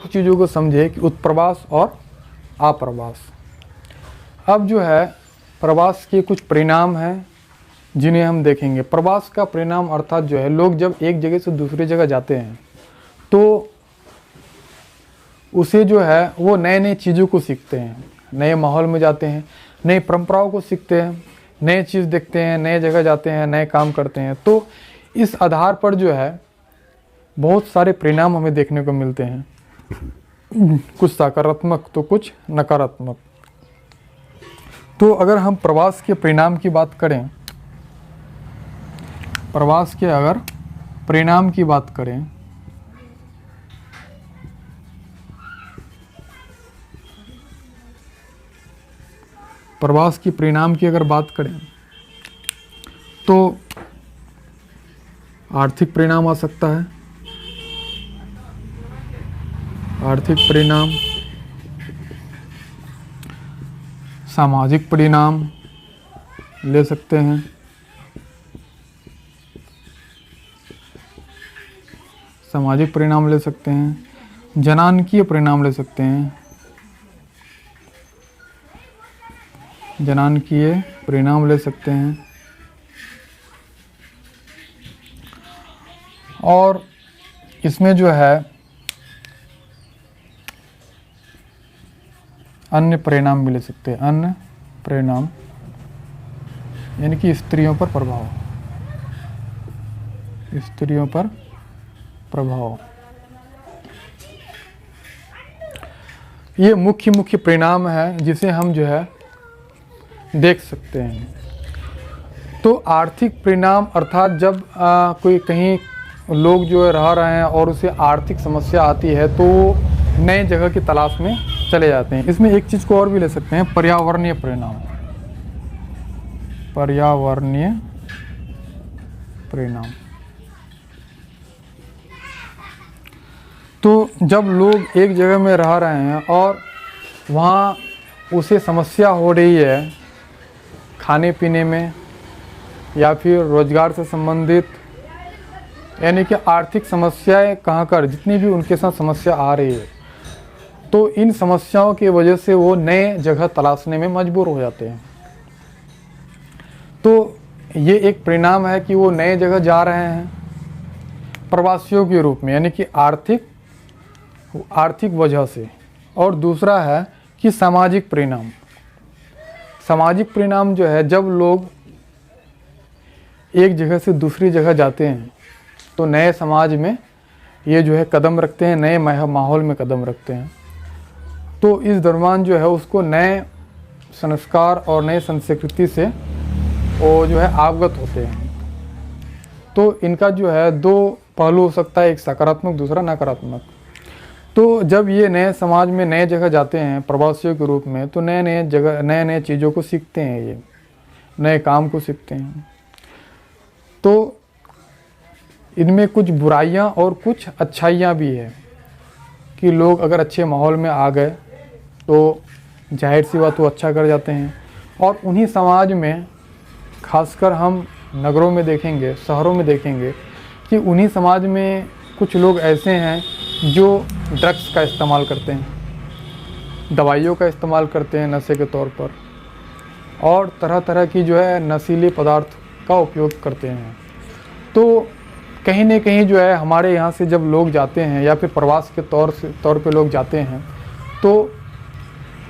चीज़ों को समझे कि उत्प्रवास और आप्रवास। अब जो है प्रवास के कुछ परिणाम हैं जिन्हें हम देखेंगे। प्रवास का परिणाम अर्थात जो है लोग जब एक जगह से दूसरी जगह जाते हैं तो उसे जो है वो नए नए चीज़ों को सीखते हैं, नए माहौल में जाते हैं, नई परंपराओं को सीखते हैं, नए चीज़ देखते हैं, नए जगह जाते हैं, नए काम करते हैं। तो इस आधार पर जो है बहुत सारे परिणाम हमें देखने को मिलते हैं, कुछ सकारात्मक तो कुछ नकारात्मक। तो अगर हम प्रवास के परिणाम की बात करें, प्रवास के अगर परिणाम की बात करें प्रवास की परिणाम की अगर बात करें तो आर्थिक परिणाम आ सकता है, आर्थिक परिणाम, सामाजिक परिणाम ले सकते हैं, सामाजिक परिणाम ले सकते हैं, जनानकीय परिणाम ले सकते हैं, जनानकीय परिणाम ले सकते हैं, और इसमें जो है अन्य परिणाम भी ले सकते हैं। अन्य परिणाम यानी कि स्त्रियों पर प्रभाव, स्त्रियों पर प्रभाव, ये मुख्य मुख्य परिणाम है जिसे हम जो है देख सकते हैं। तो आर्थिक परिणाम अर्थात जब कोई कहीं लोग जो है रह रहे हैं और उसे आर्थिक समस्या आती है तो नए जगह की तलाश में चले जाते हैं। इसमें एक चीज़ को और भी ले सकते हैं, पर्यावरणीय परिणाम, पर्यावरणीय परिणाम। तो जब लोग एक जगह में रह रहे हैं और वहाँ उसे समस्या हो रही है खाने पीने में या फिर रोजगार से संबंधित, यानी कि आर्थिक समस्याएं कहाँ कर जितनी भी उनके साथ समस्या आ रही है, तो इन समस्याओं की वजह से वो नए जगह तलाशने में मजबूर हो जाते हैं। तो ये एक परिणाम है कि वो नए जगह जा रहे हैं प्रवासियों के रूप में, यानी कि आर्थिक वजह से। और दूसरा है कि सामाजिक परिणाम। सामाजिक परिणाम जो है जब लोग एक जगह से दूसरी जगह जाते हैं तो नए समाज में ये जो है कदम रखते हैं, नए माहौल में कदम रखते हैं। तो इस दौरान जो है उसको नए संस्कार और नए संस्कृति से वो जो है अवगत होते हैं। तो इनका जो है दो पहलू हो सकता है, एक सकारात्मक दूसरा नकारात्मक। तो जब ये नए समाज में नए जगह जाते हैं प्रवासियों के रूप में तो नए नए जगह नए नए चीज़ों को सीखते हैं, ये नए काम को सीखते हैं। तो इनमें कुछ बुराइयां और कुछ अच्छाइयां भी है कि लोग अगर अच्छे माहौल में आ गए तो जाहिर सी बात वो अच्छा कर जाते हैं। और उन्हीं समाज में खासकर हम नगरों में देखेंगे, शहरों में देखेंगे कि उन्हीं समाज में कुछ लोग ऐसे हैं जो ड्रग्स का इस्तेमाल करते हैं, दवाइयों का इस्तेमाल करते हैं नशे के तौर पर, और तरह तरह की जो है नशीले पदार्थ का उपयोग करते हैं। तो कहीं न कहीं जो है हमारे यहाँ से जब लोग जाते हैं या फिर प्रवास के तौर पे लोग जाते हैं तो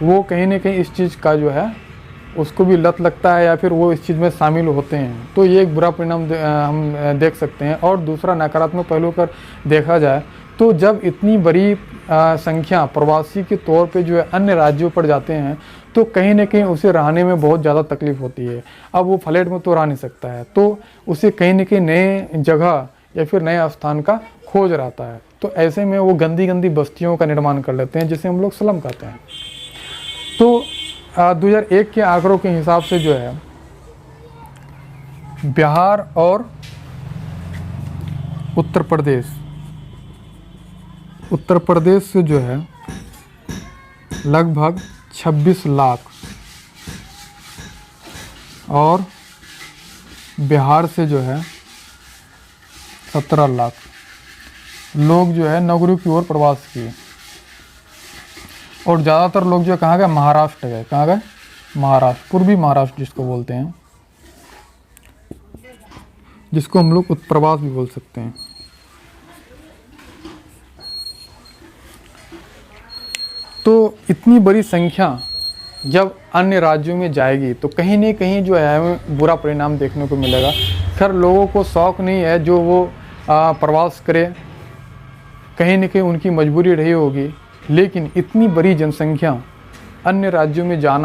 वो कहीं न कहीं इस चीज़ का जो है उसको भी लत लगता है या फिर वो इस चीज़ में शामिल होते हैं। तो ये एक बुरा परिणाम हम देख सकते हैं। और दूसरा नकारात्मक पहलू पर देखा जाए तो जब इतनी बड़ी संख्या प्रवासी के तौर पे जो है अन्य राज्यों पर जाते हैं तो कहीं न कहीं उसे रहने में बहुत ज़्यादा तकलीफ़ होती है। अब वो फ्लैट में तो रह नहीं सकता है, तो उसे कहीं न कहीं नए जगह या फिर नए स्थान का खोज रहता है। तो ऐसे में वो गंदी गंदी बस्तियों का निर्माण कर लेते हैं जिसे हम लोग स्लम कहते हैं। तो 2001 के आंकड़ों के हिसाब से जो है बिहार और उत्तर प्रदेश से जो है लगभग 26 लाख और बिहार से जो है 17 लाख लोग जो है नगरों की ओर प्रवास किए। और ज़्यादातर लोग जो कहाँ गए, महाराष्ट्र गए। कहाँ गए? महाराष्ट्र, पूर्वी महाराष्ट्र जिसको बोलते हैं, जिसको हम लोग उत्प्रवास भी बोल सकते हैं। तो इतनी बड़ी संख्या जब अन्य राज्यों में जाएगी तो कहीं न कहीं जो है हमें बुरा परिणाम देखने को मिलेगा। खैर लोगों को शौक़ नहीं है जो वो प्रवास करे, कहीं न कहीं उनकी मजबूरी रही होगी, लेकिन इतनी बड़ी जनसंख्या अन्य राज्यों में जाना